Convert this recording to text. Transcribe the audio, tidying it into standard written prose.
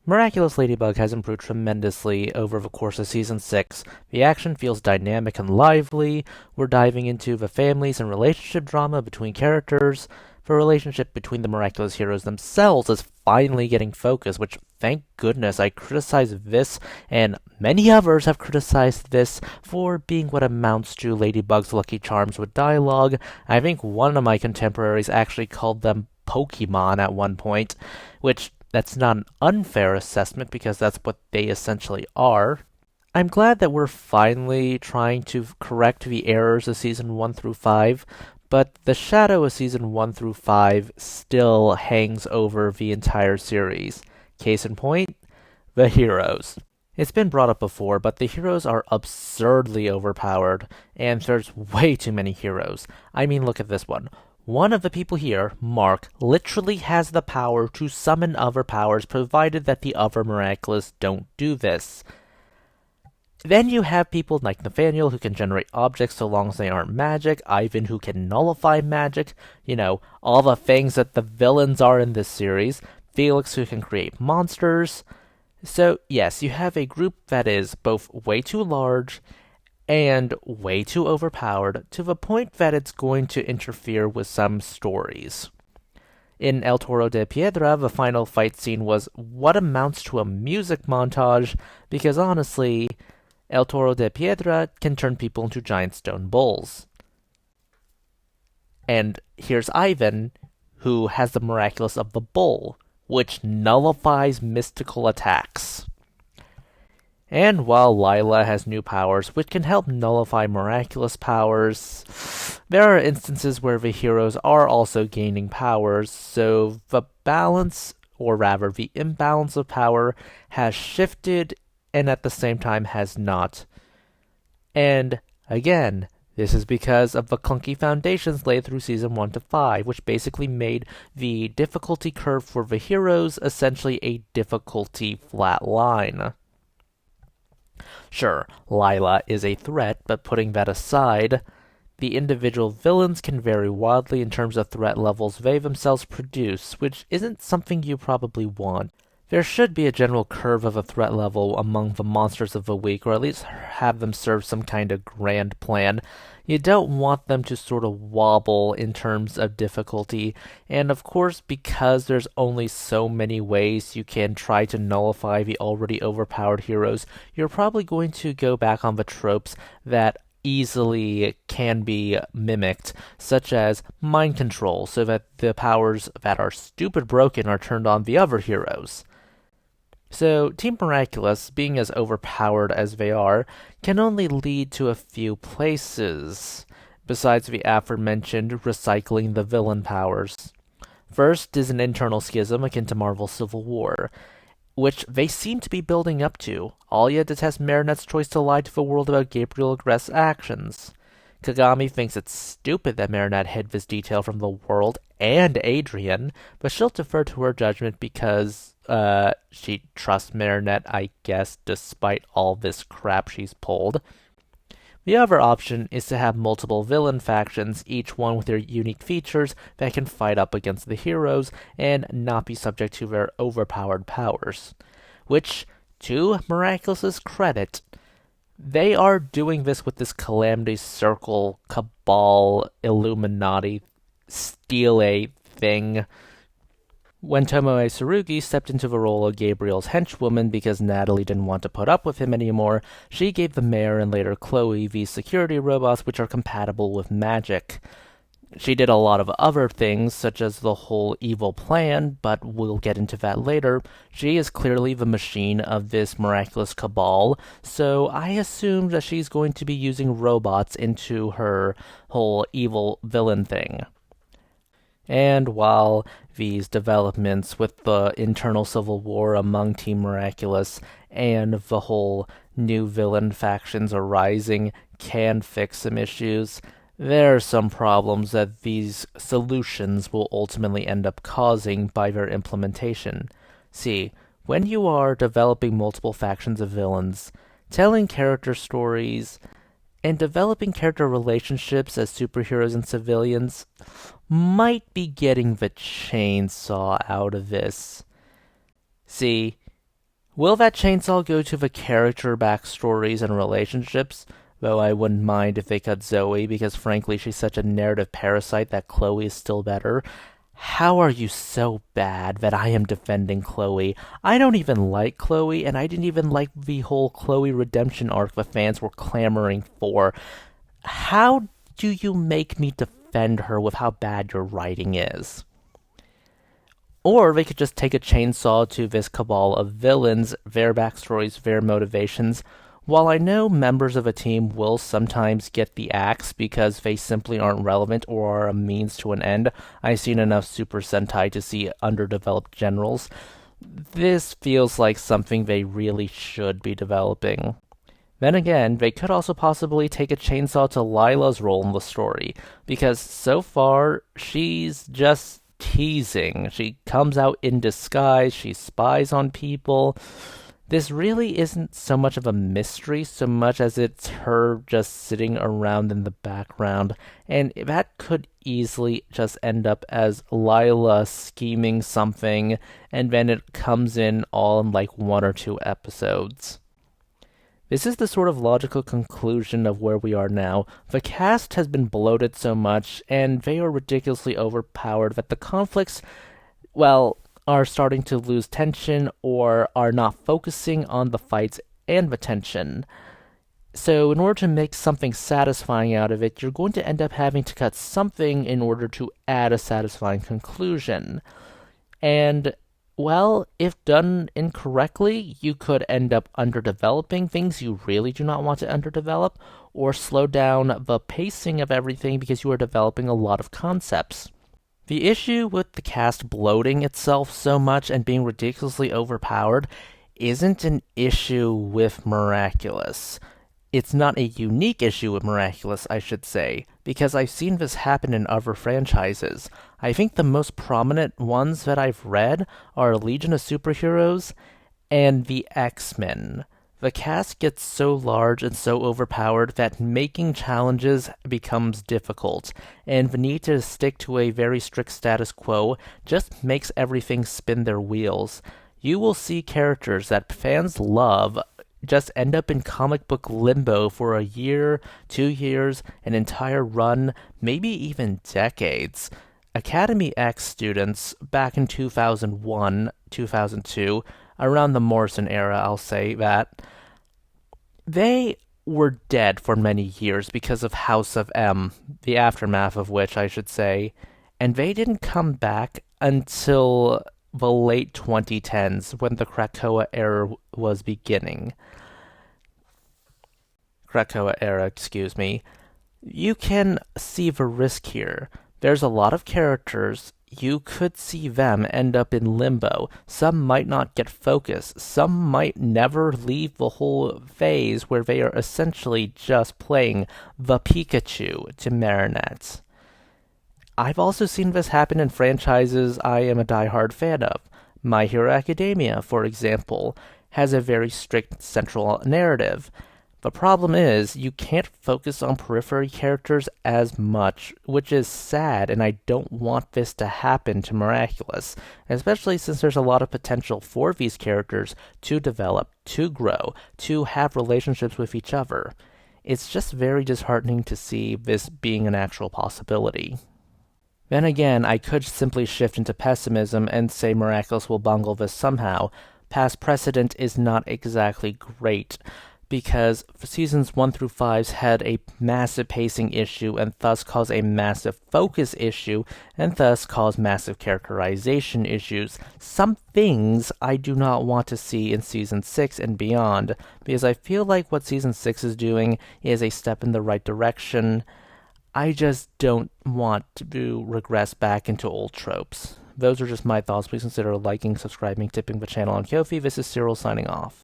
Miraculous Ladybug has improved tremendously over the course of Season 6. The action feels dynamic and lively. We're diving into the families and relationship drama between characters. The relationship between the miraculous heroes themselves is finally getting focused, which, thank goodness, I criticized this, and many others have criticized this for being what amounts to Ladybug's Lucky Charms with dialogue. I think one of my contemporaries actually called them Pokemon at one point, which that's not an unfair assessment because that's what they essentially are. I'm glad that we're finally trying to correct the errors of season 1 through 5, but the shadow of season 1 through 5 still hangs over the entire series. Case in point, the heroes. It's been brought up before, but the heroes are absurdly overpowered, and there's way too many heroes. I mean, look at this one. One of the people here, Mark, literally has the power to summon other powers, provided that the other miraculous don't do this. Then you have people like Nathaniel who can generate objects so long as they aren't magic, Ivan who can nullify magic, all the things that the villains are in this series, Felix who can create monsters. So, yes, you have a group that is both way too large and way too overpowered to the point that it's going to interfere with some stories. In El Toro de Piedra, the final fight scene was what amounts to a music montage, because honestly, El Toro de Piedra can turn people into giant stone bulls. And here's Ivan, who has the miraculous of the bull, which nullifies mystical attacks. And while Lila has new powers, which can help nullify miraculous powers, there are instances where the heroes are also gaining powers, so the balance, or rather the imbalance of power, has shifted and at the same time has not. And again, this is because of the clunky foundations laid through Season 1 to 5, which basically made the difficulty curve for the heroes essentially a difficulty flat line. Sure, Lila is a threat, but putting that aside, the individual villains can vary wildly in terms of threat levels they themselves produce, which isn't something you probably want. There should be a general curve of a threat level among the monsters of the week, or at least have them serve some kind of grand plan. You don't want them to sort of wobble in terms of difficulty, and of course, because there's only so many ways you can try to nullify the already overpowered heroes, you're probably going to go back on the tropes that easily can be mimicked, such as mind control, so that the powers that are stupid broken are turned on the other heroes. So, Team Miraculous, being as overpowered as they are, can only lead to a few places, besides the aforementioned recycling the villain powers. First is an internal schism akin to Marvel's Civil War, which they seem to be building up to. Alia detests Marinette's choice to lie to the world about Gabriel Agrest's actions. Kagami thinks it's stupid that Marinette hid this detail from the world and Adrian, but she'll defer to her judgment because, she trusts Marinette, I guess, despite all this crap she's pulled. The other option is to have multiple villain factions, each one with their unique features that can fight up against the heroes and not be subject to their overpowered powers. Which, to Miraculous's credit, they are doing this with this Calamity Circle, Cabal, Illuminati, Steel thing. When Tomoe Tsurugi stepped into the role of Gabriel's henchwoman because Natalie didn't want to put up with him anymore, she gave the mayor and later Chloe these security robots which are compatible with magic. She did a lot of other things, such as the whole evil plan, but we'll get into that later. She is clearly the machine of this miraculous cabal, so I assume that she's going to be using robots into her whole evil villain thing. And while these developments with the internal civil war among Team Miraculous and the whole new villain factions arising can fix some issues, there are some problems that these solutions will ultimately end up causing by their implementation. See, when you are developing multiple factions of villains, telling character stories, and developing character relationships as superheroes and civilians might be getting the chainsaw out of this. See, Will that chainsaw go to the character backstories and relationships? Though I wouldn't mind if they cut Zoe, because frankly, she's such a narrative parasite that Chloe is still better. How are you so bad that I am defending Chloe? I don't even like Chloe, and I didn't even like the whole Chloe redemption arc the fans were clamoring for. How do you make me defend her with how bad your writing is? Or they could just take a chainsaw to this cabal of villains, their backstories, their motivations. While I know members of a team will sometimes get the axe because they simply aren't relevant or are a means to an end, I've seen enough Super Sentai to see underdeveloped generals. This feels like something they really should be developing. Then again, they could also possibly take a chainsaw to Lila's role in the story, because so far, she's just teasing. She comes out in disguise, she spies on people. This really isn't so much of a mystery, so much as it's her just sitting around in the background, and that could easily just end up as Lila scheming something, and then it comes in all in like 1 or 2 episodes. This is the sort of logical conclusion of where we are now. The cast has been bloated so much, and they are ridiculously overpowered that the conflicts, well, are starting to lose tension or are not focusing on the fights and the tension. So, in order to make something satisfying out of it, you're going to end up having to cut something in order to add a satisfying conclusion. And well, if done incorrectly, you could end up underdeveloping things you really do not want to underdevelop, or slow down the pacing of everything because you are developing a lot of concepts. The issue with the cast bloating itself so much and being ridiculously overpowered isn't an issue with Miraculous. It's not a unique issue with Miraculous, I should say, because I've seen this happen in other franchises. I think the most prominent ones that I've read are Legion of Superheroes and the X-Men. The cast gets so large and so overpowered that making challenges becomes difficult, and the need to stick to a very strict status quo just makes everything spin their wheels. You will see characters that fans love just end up in comic book limbo for a year, 2 years, an entire run, maybe even decades. Academy X students back in 2001, 2002, around the Morrison era, I'll say that, they were dead for many years because of House of M, the aftermath of which, I should say, and they didn't come back until the late 2010s when the Krakoa era was beginning. Krakoa era, excuse me. You can see the risk here. There's a lot of characters. You could see them end up in limbo. Some might not get focus. Some might never leave the whole phase where they are essentially just playing the Pikachu to Marinette. I've also seen this happen in franchises I am a diehard fan of. My Hero Academia, for example, has a very strict central narrative. The problem is, you can't focus on periphery characters as much, which is sad, and I don't want this to happen to Miraculous, especially since there's a lot of potential for these characters to develop, to grow, to have relationships with each other. It's just very disheartening to see this being an actual possibility. Then again, I could simply shift into pessimism and say Miraculous will bungle this somehow. Past precedent is not exactly great, because seasons 1 through 5 had a massive pacing issue and thus caused a massive focus issue and thus caused massive characterization issues. Some things I do not want to see in season 6 and beyond, because I feel like what season 6 is doing is a step in the right direction. I just don't want to regress back into old tropes. Those are just my thoughts. Please consider liking, subscribing, tipping the channel on Ko-fi. This is Cyril signing off.